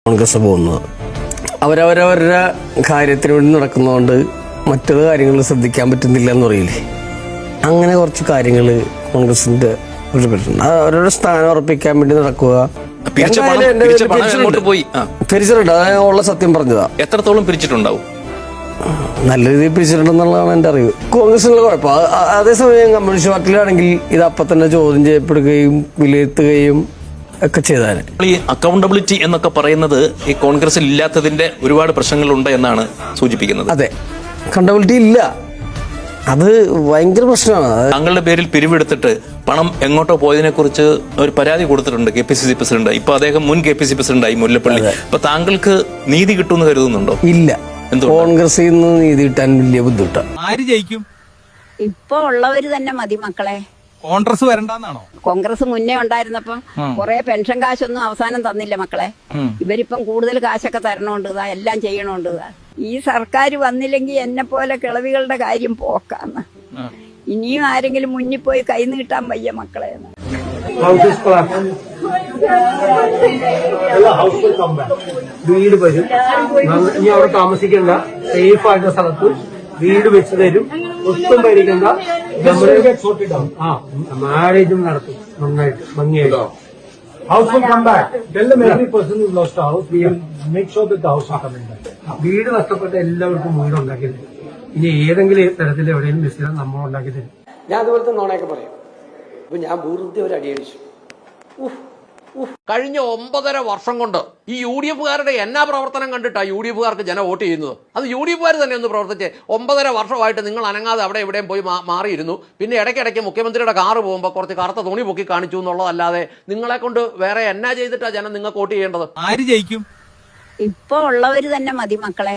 കോൺഗ്രസ് പോകുന്നത് അവരവരവരുടെ കാര്യത്തിന് വേണ്ടി നടക്കുന്നതുകൊണ്ട് മറ്റൊരു കാര്യങ്ങൾ ശ്രദ്ധിക്കാൻ പറ്റുന്നില്ല എന്ന് പറയില്ലേ. അങ്ങനെ കുറച്ച് കാര്യങ്ങൾ കോൺഗ്രസിന്റെ അവരുടെ സ്ഥാനം ഉറപ്പിക്കാൻ വേണ്ടി നടക്കുക. പിരിച്ചിട്ടുണ്ട്, അതായത് ഉള്ള സത്യം പറഞ്ഞതാ. എത്രത്തോളം പിരിച്ചിട്ടുണ്ടാവും? നല്ല രീതിയിൽ പിരിച്ചിട്ടുണ്ടെന്നുള്ളതാണ് എന്റെ അറിവ്. കോൺഗ്രസിനുള്ള കുഴപ്പം. അതേസമയം കമ്മ്യൂണിസ്റ്റ് പാർട്ടിയിലാണെങ്കിൽ ഇത് അപ്പം തന്നെ ചോദ്യം ചെയ്യപ്പെടുകയും വിലയിരുത്തുകയും ഒക്കെ ചെയ്താൽ. ഈ അക്കൗണ്ടബിലിറ്റി എന്നൊക്കെ പറയുന്നത് ഈ കോൺഗ്രസിൽ ഇല്ലാത്തതിന്റെ ഒരുപാട് പ്രശ്നങ്ങളുണ്ട് എന്നാണ് സൂചിപ്പിക്കുന്നത്. അതെ, അക്കൗണ്ടബിലിറ്റി ഇല്ല, അത് ഭയങ്കര പ്രശ്നമാണ്. താങ്കളുടെ പേരിൽ പിരിവെടുത്തിട്ട് പണം എങ്ങോട്ടോ പോയതിനെ കുറിച്ച് ഒരു പരാതി കൊടുത്തിട്ടുണ്ട് KPCC പ്രസിഡന്റ്. ഇപ്പൊ അദ്ദേഹം മുൻ KPCC പ്രസിഡന്റായി മുല്ലപ്പള്ളി. അപ്പൊ താങ്കൾക്ക് നീതി കിട്ടുമെന്ന് കരുതുന്നുണ്ടോ? ഇല്ല, കോൺഗ്രസിൽ നിന്ന് നീതി കിട്ടാൻ വലിയ ബുദ്ധിമുട്ടാണ്. ആര് ജയിക്കും? ഇപ്പൊ ഉള്ളവര് തന്നെ മതി മക്കളെ. കോൺഗ്രസ് വരണ്ടെന്നാണോ? കോൺഗ്രസ് മുന്നേ ഉണ്ടായിരുന്നപ്പം കുറെ പെൻഷൻ കാശൊന്നും അവസാനം തന്നില്ല മക്കളെ. ഇവരിപ്പം കൂടുതൽ കാശൊക്കെ തരണോണ്ട് എല്ലാം ചെയ്യണോണ്ട്. ഈ സർക്കാർ വന്നില്ലെങ്കിൽ എന്നെ പോലെ കിളവികളുടെ കാര്യം പോക്കാന്ന്. ഇനിയും ആരെങ്കിലും മുന്നിൽ പോയി കൈ നീട്ടാൻ വയ്യ മക്കളെ. വീട് വരും, ഇനി അവിടെ താമസിക്കേണ്ട, സേഫ് ആയിട്ടുള്ള സ്ഥലത്ത് വീട് വെച്ച് തരും, ഒട്ടും പേടിക്കണ്ട. മാരേജും നടത്തും നന്നായിട്ട് ഭംഗിയായിട്ട്. House will come back. Tell them every person who lost a house, we will make sure that the house is coming back. വീട് നഷ്ടപ്പെട്ട എല്ലാവർക്കും വീട് ഉണ്ടാക്കി തരും. ഇനി ഏതെങ്കിലും തരത്തിൽ എവിടെയും മിസ് ചെയ്താൽ നമ്മൾ ഉണ്ടാക്കി തരും. ഞാൻ അതുപോലത്തെ നോണയൊക്കെ പറയും. അപ്പൊ ഞാൻ വെറുതെ ഒരു അടിയടിച്ചു. കഴിഞ്ഞ 9.5 വർഷം കൊണ്ട് ഈ UDF-കാരുടെ എന്നാ പ്രവർത്തനം കണ്ടിട്ടാണ് UDF-കാർക്ക് ജനം വോട്ട് ചെയ്യുന്നത്. അത് UDF-കാർ തന്നെ ഒന്ന് പ്രവർത്തിച്ച് 9.5 വർഷമായിട്ട് നിങ്ങൾ അനങ്ങാതെ അവിടെ എവിടെയും പോയി മാറിയിരുന്നു. പിന്നെ ഇടയ്ക്കിടയ്ക്ക് മുഖ്യമന്ത്രിയുടെ കാറ് പോകുമ്പോൾ കുറച്ച് കറുത്ത തുണി പൊക്കി കാണിച്ചു എന്നുള്ളതല്ലാതെ നിങ്ങളെ കൊണ്ട് വേറെ എന്നാ ചെയ്തിട്ടാണ് ജനം നിങ്ങൾക്ക് വോട്ട് ചെയ്യേണ്ടത്? ആര് ജയിക്കും? ഇപ്പൊ ഉള്ളവര് തന്നെ മതി മക്കളെ.